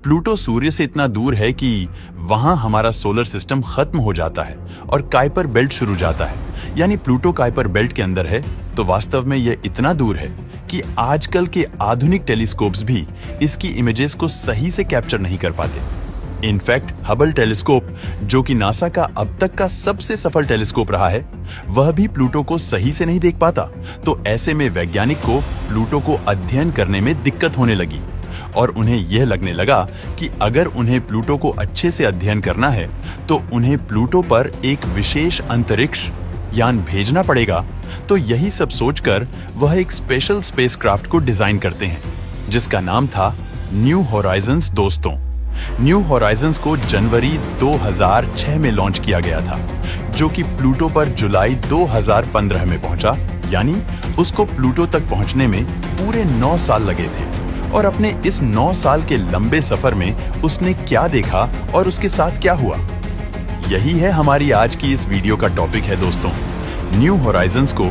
Pluto सूर्य से इतना दूर है कि वहां हमारा सोलर सिस्टम खत्म हो जाता है और काइपर बेल्ट शुरू जाता है। यानी प्लूटो काइपर बेल्ट के अंदर है, तो वास्तव में यह इतना दूर है कि आजकल के आधुनिक टेलीस्कोप्स भी इसकी इमेजेस को सही से कैप्चर नहीं कर पाते। इनफैक्ट हबल टेलीस्कोप, जो कि नासा का अब तक का सबसे सफल टेलीस्कोप रहा है, वह भी प्लूटो को सही से नहीं देख पाता। तो ऐसे में वैज्ञानिक को प्लूटो को अध्ययन करने में दिक्कत होने लगी और उन्हें यह लगने लगा कि अगर उन्हें प्लूटो को अच्छे से अध्ययन करना है तो उन्हें प्लूटो पर एक विशेष अंतरिक्ष यान भेजना पड़ेगा। तो यही सब सोचकर वह एक स्पेशल स्पेसक्राफ्ट को डिजाइन करते हैं, जिसका नाम था न्यू होराइजन्स। दोस्तों, न्यू होराइजन्स को जनवरी 2006 में लॉन्च किया गया था, जो कि प्लूटो पर जुलाई 2015 में पहुंचा। यानी उसको प्लूटो तक पहुंचने में पूरे 9 साल लगे थे। और अपने इस 9 साल के लंबे सफर में उसने क्या देखा और उसके साथ क्या हुआ, यही है हमारी आज की इस वीडियो का टॉपिक है। दोस्तों, न्यू होराइजन्स को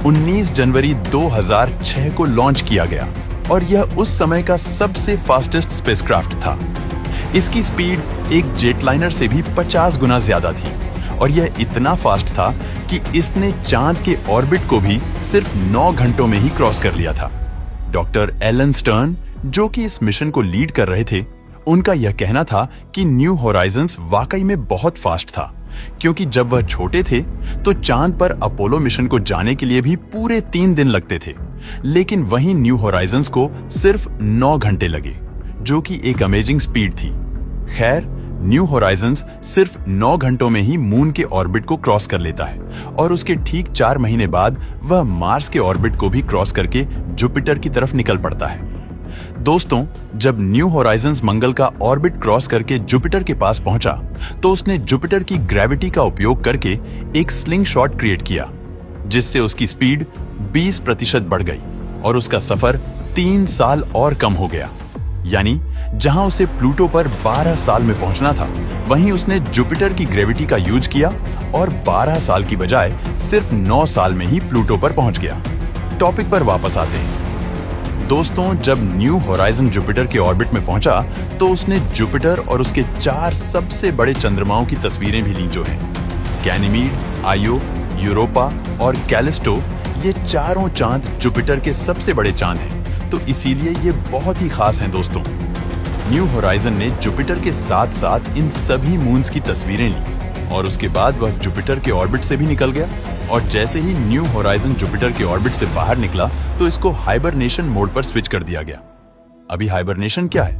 19 जनवरी 2006 को लॉन्च किया गया और यह उस समय का सबसे फास्टेस्ट स्पेसक्राफ्ट था। इसकी स्पीड एक जेटलाइनर से भी 50 गुना ज्यादा थी और यह इतना फास्ट था कि इसने चांद के ऑर्बिट को भी सिर्फ 9 घंटों में ही क्रॉस कर लिया था। डॉक्टर एलन स्टर्न, जो कि इस मिशन को लीड कर रहे थे, उनका यह कहना था कि न्यू होराइजन्स वाकई में बहुत फास्ट था, क्योंकि जब वह छोटे थे तो चांद पर अपोलो मिशन को जाने के लिए भी पूरे 3 दिन लगते थे, लेकिन वहीं न्यू होराइजन्स को सिर्फ 9 घंटे लगे, जो कि एक अमेजिंग स्पीड थी। खैर, न्यू होराइजन्स सिर्फ 9 घंटों में ही मून के ऑर्बिट को क्रॉस कर लेता है और उसके ठीक 4 महीने बाद वह मार्स के ऑर्बिट को भी क्रॉस करके जुपिटर की तरफ निकल पड़ता है। दोस्तों, जब न्यू होराइजन्स मंगल का ऑर्बिट क्रॉस करके जुपिटर के पास पहुंचा, तो उसने जुपिटर की ग्रेविटी का उपयोग करके एक स्लिंग शॉट क्रिएट किया, जिससे उसकी स्पीड 20% बढ़ गई और उसका सफर 3 साल और कम हो गया। यानी जहां उसे प्लूटो पर 12 साल में पहुंचना था, वहीं उसने जुपिटर की ग्रेविटी का यूज किया और 12 साल की बजाय सिर्फ 9 साल में ही प्लूटो पर पहुंच गया। टॉपिक पर वापस आते हैं। दोस्तों, जब न्यू होराइजन जुपिटर के ऑर्बिट में पहुंचा, तो उसने जुपिटर और उसके 4 सबसे बड़े चंद्रमाओं की तस्वीरें भी ली, जो हैं गैनीमीड, आयो, यूरोपा और कैलिस्टो। ये चारों चांद जुपिटर के सबसे बड़े चांद हैं, तो इसीलिए ये बहुत ही खास हैं। दोस्तों, न्यू होराइजन ने जुपिटर के साथ साथ इन सभी मून्स की तस्वीरें ली और उसके बाद वह जुपिटर के ऑर्बिट से भी निकल गया। और जैसे ही न्यू होराइजन जुपिटर के ऑर्बिट से बाहर निकला, तो इसको हाइबरनेशन मोड पर स्विच कर दिया गया। अभी हाइबरनेशन क्या है?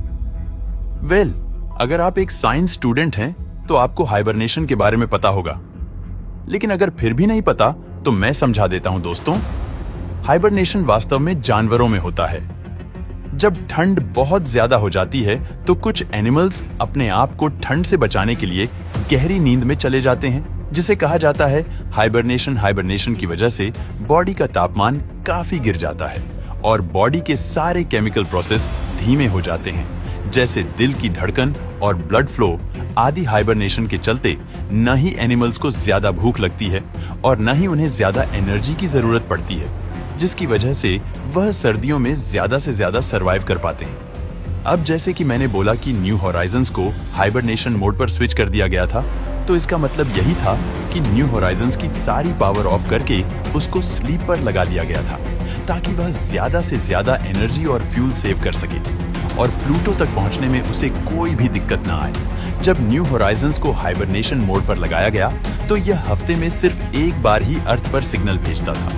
वेल, अगर आप एक साइंस स्टूडेंट हैं तो आपको हाइबरनेशन के बारे में पता होगा, लेकिन अगर फिर भी नहीं पता तो मैं समझा देता हूं। दोस्तों, हाइबरनेशन वास्तव में जानवरों में होता है। जब ठंड बहुत ज्यादा हो जाती है तो कुछ एनिमल्स अपने आप को ठंड से बचाने के लिए गहरी नींद में चले जाते हैं, जिसे कहा जाता है हाइबरनेशन। हाइबरनेशन की वजह से बॉडी का तापमान काफी गिर जाता है और बॉडी के सारे केमिकल प्रोसेस धीमे हो जाते हैं, जैसे दिल की धड़कन और ब्लड फ्लो आदि। हाइबरनेशन के चलते न ही एनिमल्स को ज्यादा भूख लगती है और न ही उन्हें ज्यादा एनर्जी की जरूरत पड़ती है, जिसकी वजह से वह सर्दियों में ज्यादा से ज्यादा सरवाइव कर पाते हैं। अब जैसे कि मैंने बोला कि न्यू होराइजन्स को हाइबरनेशन मोड पर स्विच कर दिया गया था, तो इसका मतलब यही था कि न्यू होराइजन्स की सारी पावर ऑफ करके उसको स्लीप पर लगा दिया गया था, ताकि वह ज्यादा से ज्यादा एनर्जी और फ्यूल सेव कर सके और प्लूटो तक पहुंचने में उसे कोई भी दिक्कत ना आए। जब न्यू होराइजन्स को हाइबरनेशन मोड पर लगाया गया, तो यह हफ्ते में सिर्फ एक बार ही अर्थ पर सिग्नल भेजता था,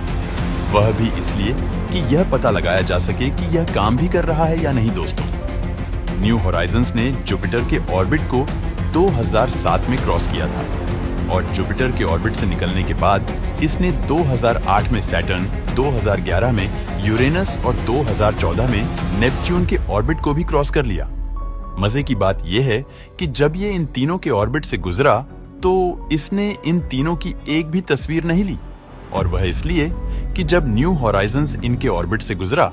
वह भी इसलिए कि यह पता लगाया जा सके कि यह काम भी कर रहा है या नहीं। दोस्तों, न्यू होराइजन्स ने जुपिटर के ऑर्बिट को 2007 में क्रॉस किया था और जुपिटर के ऑर्बिट से निकलने के बाद इसने 2008 में सैटर्न, 2011 में यूरेनस और 2014 में नेपच्यून के ऑर्बिट को भी क्रॉस कर लिया। मजे की बात यह है कि जब ये इन तीनों के ऑर्बिट से गुजरा, तो इसने इन तीनों की एक भी तस्वीर नहीं ली, और वह इसलिए कि जब न्यू होराइजन्स इनके ऑर्बिट से गुजरा,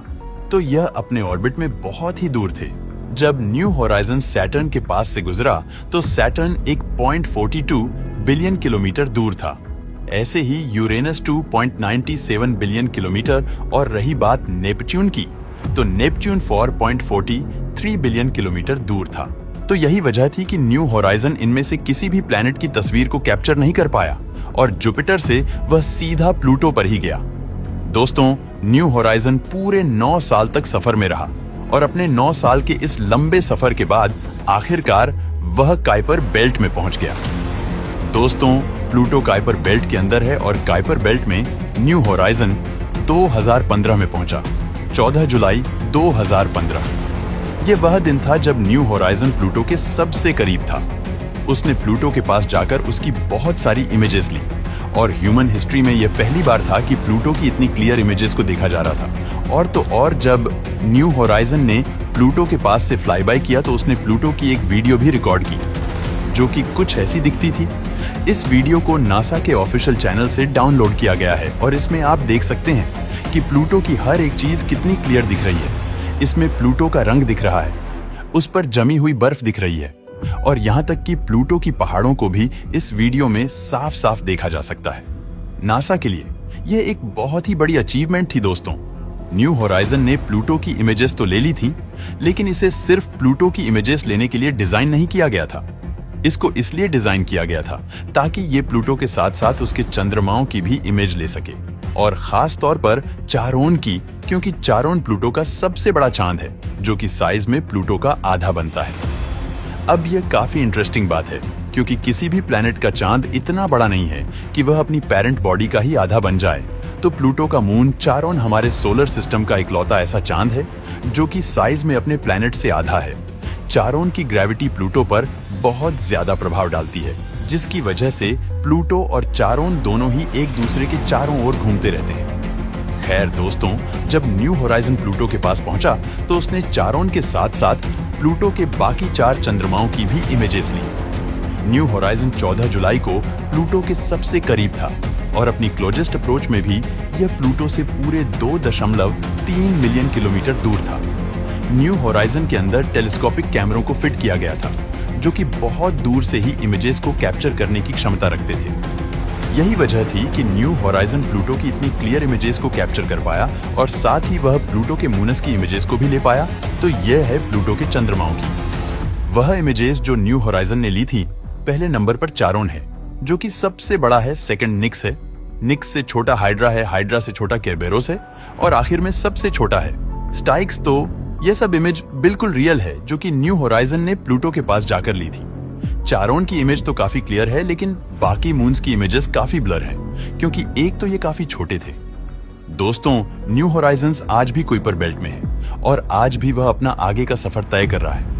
तो यह अपने ऑर्बिट में बहुत ही दूर थे। जब न्यू होराइजन सैटर्न के पास से गुजरा, तो सैटर्न एक 0.42 बिलियन किलोमीटर दूर था। ऐसे ही यूरेनस 2.97 बिलियन किलोमीटर। और रही बात नेपच्यून की, तो नेपच्यून 4.40 3 बिलियन किलोमीटर दूर था। तो यही वजह थी कि न्यू होराइजन इनमें से किसी भी प्लैनेट की तस्वीर को कैप्चर नहीं कर पाया और जुपिटर से वह सीधा प्लूटो पर ही गया। दोस्तों, न्यू होराइजन पूरे 9 साल तक सफर में रहा और अपने 9 साल के इस लंबे सफर के बाद आखिरकार वह काइपर बेल्ट में पहुंच गया। दोस्तों, प्लूटो काइपर बेल्ट के अंदर है और काइपर बेल्ट में न्यू होराइजन 2015 में पहुंचा, 14 जुलाई 2015। ये वह दिन था जब न्यू होराइजन प्लूटो के सबसे करीब था। उसने प्लूटो के पास जाकर उसकी बहुत सारी इमेजेस ली और ह्यूमन हिस्ट्री में यह पहली बार था कि प्लूटो की इतनी क्लियर इमेजेस को देखा जा रहा था। और तो और जब न्यू होराइजन ने प्लूटो के पास से फ्लाई बाय किया तो उसने प्लूटो की एक वीडियो भी रिकॉर्ड की जो कि कुछ ऐसी दिखती थी। इस वीडियो को नासा के ऑफिशियल चैनल से डाउनलोड किया गया है और इसमें आप देख सकते हैं कि प्लूटो की हर एक चीज कितनी क्लियर दिख रही है। इसमें प्लूटो का रंग दिख रहा है, उस पर जमी हुई बर्फ दिख रही है और यहाँ तक कि प्लूटो की पहाड़ों को भी इस वीडियो में साफ साफ देखा जा सकता है। नासा के लिए यह एक बहुत ही बड़ी अचीवमेंट थी। दोस्तों, न्यू होराइजन ने प्लूटो की इमेजेस तो ले ली थी, लेकिन इसे सिर्फ प्लूटो की इमेजेस लेने के लिए डिजाइन नहीं किया गया था। इसको इसलिए डिजाइन किया गया था ताकि ये प्लूटो के साथ साथ उसके चंद्रमाओं की भी इमेज ले सके और खास तौर पर चारोन की, क्योंकि चारोन प्लूटो का सबसे बड़ा चांद है जो कि साइज में प्लूटो का आधा बनता है। अब यह काफी इंटरेस्टिंग बात है क्योंकि किसी भी प्लैनेट का चांद इतना बड़ा नहीं है कि वह अपनी पेरेंट बॉडी का ही आधा बन जाए। तो प्लूटो का मून चारोन हमारे सोलर सिस्टम का इकलौता ऐसा चांद है जो कि साइज में अपने प्लैनेट से आधा है। चारोन की ग्रेविटी प्लूटो पर बहुत ज्यादा प्रभाव डालती है, जिसकी वजह से प्लूटो और चारोन दोनों ही एक दूसरे के चारों ओर घूमते रहते हैं। खैर दोस्तों, जब न्यू होराइजन प्लूटो के पास पहुंचा तो उसने चारोन के साथ साथ प्लूटो के बाकी 4 चंद्रमाओं की भी इमेजेस ली। न्यू होराइजन 14 जुलाई को प्लूटो के सबसे करीब था और अपनी क्लोजेस्ट अप्रोच में भी यह प्लूटो से पूरे 2.3 मिलियन किलोमीटर दूर था। न्यू होराइजन के अंदर टेलीस्कोपिक कैमरों को फिट किया गया था जो कि बहुत दूर से ही इमेजेस को कैप्चर करने की क्षमता रखते थे। यही वजह थी कि न्यू होराइजन प्लूटो की इतनी क्लियर इमेजेस को कैप्चर कर पाया और साथ ही वह प्लूटो के मूनस की इमेजेस को भी ले पाया। तो यह है प्लूटो के चंद्रमाओं की वह इमेजेस जो न्यू होराइजन ने ली थी। पहले नंबर पर चारोन है जो कि सबसे बड़ा है, सेकंड निक्स है, निक्स से छोटा हाइड्रा है, हाइड्रा से छोटा केरबेरोस है और आखिर में सबसे छोटा है स्टाइक्स। तो यह सब इमेज बिल्कुल रियल है जो कि न्यू होराइजन ने प्लूटो के पास जाकर ली थी। चारोन की इमेज तो काफी क्लियर है, लेकिन बाकी मून्स की इमेजेस काफी ब्लर हैं क्योंकि एक तो ये काफी छोटे थे। दोस्तों, न्यू होराइजन्स आज भी कुइपर बेल्ट में है और आज भी वह अपना आगे का सफर तय कर रहा है।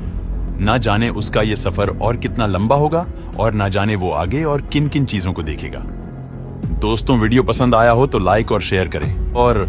ना जाने उसका ये सफर और कितना लंबा होगा और ना जाने वो आगे और किन किन चीजों को देखेगा। दोस्तों, वीडियो पसंद आया हो तो लाइक और शेयर करें और